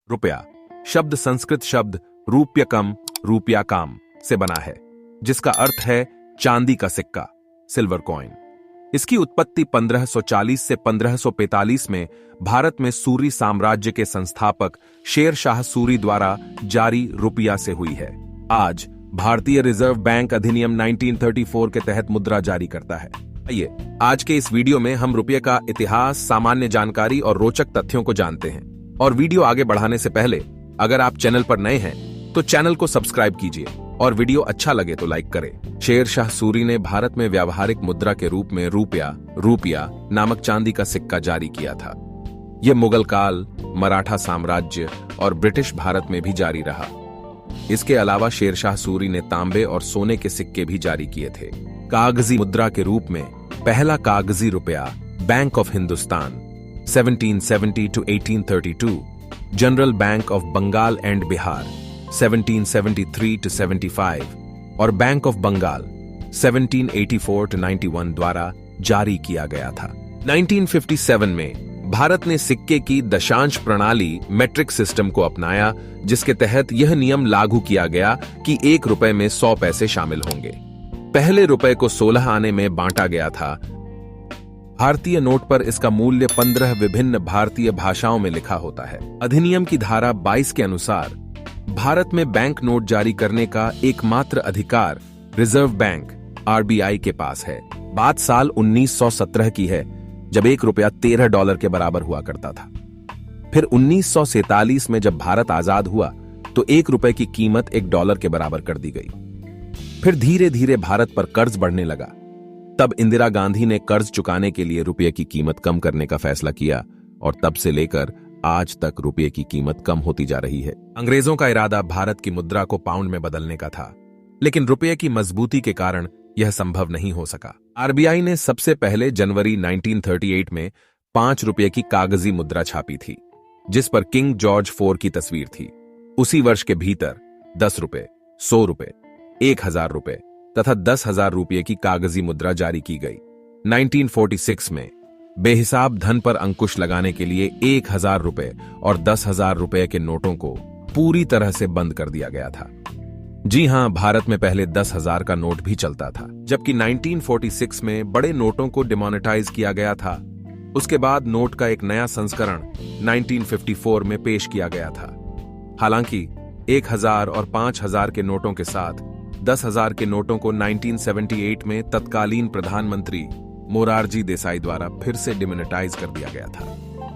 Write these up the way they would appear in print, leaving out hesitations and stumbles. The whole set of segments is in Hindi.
रुपया शब्द संस्कृत शब्द रूप्यकम रूप्याकाम से बना है, जिसका अर्थ है चांदी का सिक्का, सिल्वर कॉइन। इसकी उत्पत्ति 1540 से 1545 में भारत में सूरी साम्राज्य के संस्थापक शेर शाह सूरी द्वारा जारी रुपया से हुई है। आज भारतीय रिजर्व बैंक अधिनियम 1934 के तहत मुद्रा जारी करता है। आइए आज के इस वीडियो में हम रुपये का इतिहास, सामान्य जानकारी और रोचक तथ्यों को जानते हैं। और वीडियो आगे बढ़ाने से पहले अगर आप चैनल पर नए हैं तो चैनल को सब्सक्राइब कीजिए और वीडियो अच्छा लगे तो लाइक करें। शेर शाह सूरी ने भारत में व्यावहारिक मुद्रा के रूप में रुपया नामक चांदी का सिक्का जारी किया था। यह मुगल काल, मराठा साम्राज्य और ब्रिटिश भारत में भी जारी रहा। इसके अलावा शेर शाह सूरी ने तांबे और सोने के सिक्के भी जारी किए थे। कागजी मुद्रा के रूप में पहला कागजी रुपया bank of Hindustan 1770 to 1832, general bank of Bengal and Bihar 1773 to 75 और बैंक ऑफ बंगाल 1784 to 91 द्वारा जारी किया गया था। 1957 में भारत ने सिक्के की दशांश प्रणाली मेट्रिक सिस्टम को अपनाया, जिसके तहत यह नियम लागू किया गया कि 1 रुपए में 100 पैसे शामिल होंगे। पहले रुपए को 16 आने में बांटा गया था। भारतीय नोट पर इसका मूल्य 15 विभिन्न भारतीय भाषाओं में लिखा होता है। अधिनियम की धारा 22 के अनुसार भारत में बैंक नोट जारी करने का एकमात्र अधिकार रिजर्व बैंक आरबीआई के पास है। बात साल 1917 की है, जब 1 रुपया $13 के बराबर हुआ करता था। फिर 1947 में जब भारत आजाद हुआ तो 1 रुपए की कीमत $1 के बराबर कर दी गई। फिर धीरे धीरे भारत पर कर्ज बढ़ने लगा। तब इंदिरा गांधी ने कर्ज चुकाने के लिए रुपये की कीमत कम करने का फैसला किया और तब से लेकर आज तक रुपये की कीमत कम होती जा रही है। अंग्रेजों का इरादा भारत की मुद्रा को पाउंड में बदलने का था, लेकिन रुपये की मजबूती के कारण यह संभव नहीं हो सका। आरबीआई ने सबसे पहले जनवरी 1938 में 5 रुपये की कागजी मुद्रा छापी थी, जिस पर किंग जॉर्ज IV की तस्वीर थी। उसी वर्ष के भीतर 10 रुपये, 100 रुपये, 1000 रुपये तथा 10,000 रुपये की कागजी मुद्रा जारी की गई। 1946 में बेहिसाब धन पर अंकुश लगाने के लिए 1000 रुपये और 10,000 रुपये के नोटों को पूरी तरह से बंद कर दिया गया था। जी हां, भारत में पहले 10,000 का नोट भी चलता था, जबकि 1946 में बड़े नोटों को डिमोनेटाइज किया गया था। उसके बाद नोट का एक नया संस्करण 1954 में पेश किया गया था। हालांकि 1000 और 5000 के नोटों के साथ 10,000 के नोटों को 1978 में तत्कालीन प्रधानमंत्री मोरारजी देसाई द्वारा फिर से डिमोनेटाइज कर दिया गया था।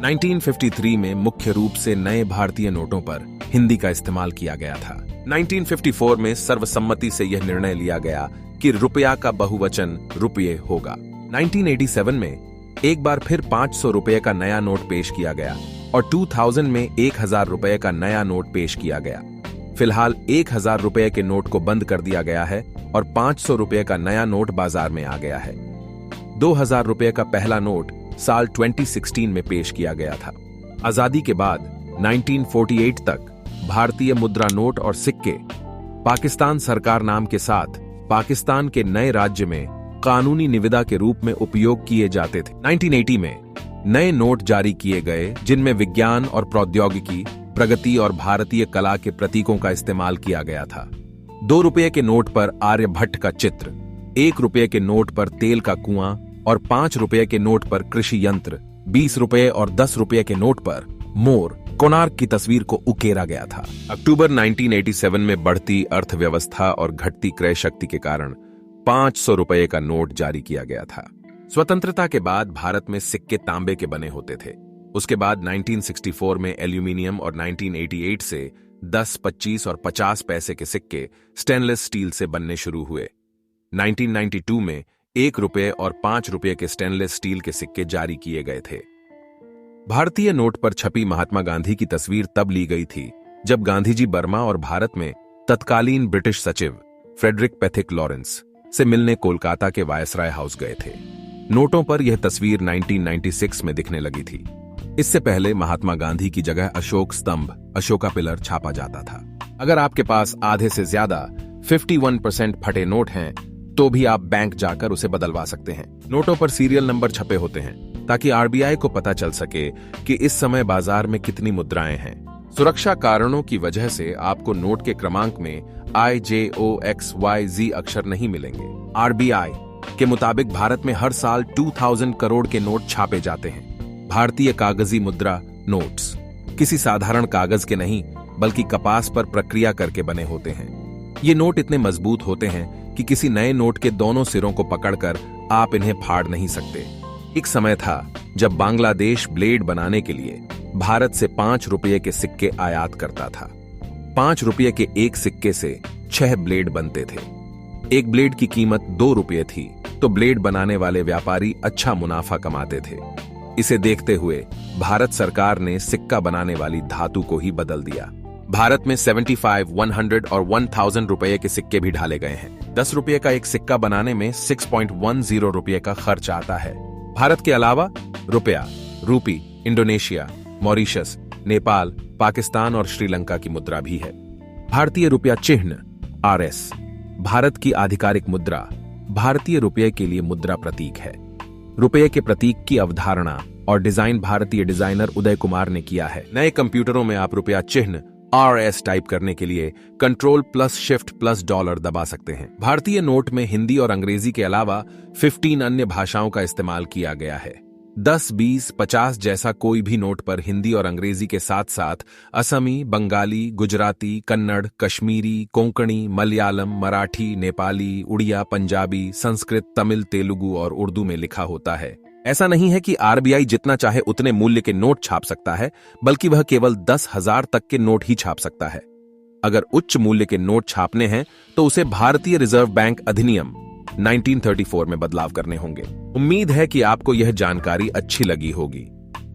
1953 में मुख्य रूप से नए भारतीय नोटों पर हिंदी का इस्तेमाल किया गया था। 1954 में सर्वसम्मति से यह निर्णय लिया गया कि रुपया का बहुवचन रुपये होगा। 1987 में एक बार फिर 500 रुपये का नया नोट पेश किया गया और 2000 में 1000 रुपये का नया नोट पेश किया गया। फिलहाल 1000 रुपये के नोट को बंद कर दिया गया है और 500 रुपये का नया नोट बाजार में आ गया है। 2000 रुपये का पहला नोट साल 2016 में पेश किया गया था। आजादी के बाद 1948 तक भारतीय मुद्रा नोट और सिक्के पाकिस्तान सरकार नाम के साथ पाकिस्तान के नए राज्य में कानूनी निविदा के रूप में उपयोग किए जाते थे। 1980 में नए नोट जारी किए गए, जिनमें विज्ञान और प्रौद्योगिकी, प्रगति और भारतीय कला के प्रतीकों का इस्तेमाल किया गया था। 2 रुपये के नोट पर आर्यभट्ट का चित्र, 1 रुपये के नोट पर तेल का कुआं और 5 रुपये के नोट पर कृषि यंत्र, 20 रुपये और 10 रुपये के नोट पर मोर, कोणार्क की तस्वीर को उकेरा गया था। अक्टूबर 1987 में बढ़ती अर्थव्यवस्था और घटती क्रय शक्ति के कारण 500 रुपये का नोट जारी किया गया था। स्वतंत्रता के बाद भारत में सिक्के तांबे के बने होते थे। उसके बाद 1964 में एल्यूमिनियम और 1988 से 10, 25 और 50 पैसे के सिक्के स्टेनलेस स्टील से बनने शुरू हुए। 1992 में 1 रुपये और 5 रुपये के स्टेनलेस स्टील के सिक्के जारी किए गए थे। भारतीय नोट पर छपी महात्मा गांधी की तस्वीर तब ली गई थी जब गांधी जी बर्मा और भारत में तत्कालीन ब्रिटिश सचिव फ्रेडरिक पैथिक लॉरेंस से मिलने कोलकाता के वायसराय हाउस गए थे। नोटों पर यह तस्वीर 1996 में दिखने लगी थी। इससे पहले महात्मा गांधी की जगह अशोक स्तंभ, अशोका पिलर छापा जाता था। अगर आपके पास आधे से ज्यादा 51% फटे नोट हैं तो भी आप बैंक जाकर उसे बदलवा सकते हैं। नोटों पर सीरियल नंबर छपे होते हैं ताकि आरबीआई को पता चल सके कि इस समय बाजार में कितनी मुद्राएं हैं। सुरक्षा कारणों की वजह से आपको नोट के क्रमांक में IJOXYZ अक्षर नहीं मिलेंगे। RBI के मुताबिक भारत में हर साल 2000 करोड़ के नोट छापे जाते हैं। भारतीय कागजी मुद्रा नोट्स किसी साधारण कागज के नहीं बल्कि कपास पर प्रक्रिया करके बने होते हैं। ये नोट इतने मजबूत होते हैं कि किसी नए नोट के दोनों सिरों को पकड़कर आप इन्हें फाड़ नहीं सकते। एक समय था जब बांग्लादेश ब्लेड बनाने के लिए भारत से 5 रुपये के सिक्के आयात करता था। 5 रुपये के एक सिक्के से 6 ब्लेड बनते थे। एक ब्लेड की कीमत 2 रुपये थी, तो ब्लेड बनाने वाले व्यापारी अच्छा मुनाफा कमाते थे। इसे देखते हुए भारत सरकार ने सिक्का बनाने वाली धातु को ही बदल दिया। भारत में 75, 100 और 1000 रुपये के सिक्के भी ढाले गए हैं। 10 रुपये का एक सिक्का बनाने में 6.10 रुपये का खर्च आता है। भारत के अलावा रुपया, रूपी, इंडोनेशिया, मॉरिशस, नेपाल, पाकिस्तान और श्रीलंका की मुद्रा भी है। भारतीय रुपया चिन्ह RS भारत की आधिकारिक मुद्रा, भारतीय रुपये के लिए मुद्रा प्रतीक है। रुपये के प्रतीक की अवधारणा और डिजाइन भारतीय डिजाइनर उदय कुमार ने किया है। नए कंप्यूटरों में आप रुपया चिन्ह RS टाइप करने के लिए Ctrl+Shift+$ दबा सकते हैं। भारतीय नोट में हिंदी और अंग्रेजी के अलावा 15 अन्य भाषाओं का इस्तेमाल किया गया है। 10, 20, 50 जैसा कोई भी नोट पर हिंदी और अंग्रेजी के साथ साथ असमी, बंगाली, गुजराती, कन्नड़, कश्मीरी, कोंकणी, मलयालम, मराठी, नेपाली, उड़िया, पंजाबी, संस्कृत, तमिल, तेलुगु और उर्दू में लिखा होता है। ऐसा नहीं है कि RBI जितना चाहे उतने मूल्य के नोट छाप सकता है, बल्कि वह केवल 10,000 तक के नोट ही छाप सकता है। अगर उच्च मूल्य के नोट छापने हैं तो उसे भारतीय रिजर्व बैंक अधिनियम 1934 में बदलाव करने होंगे। उम्मीद है कि आपको यह जानकारी अच्छी लगी होगी।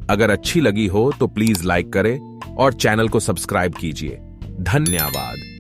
अगर अच्छी लगी हो तो प्लीज लाइक करें और चैनल को सब्सक्राइब कीजिए। धन्यवाद।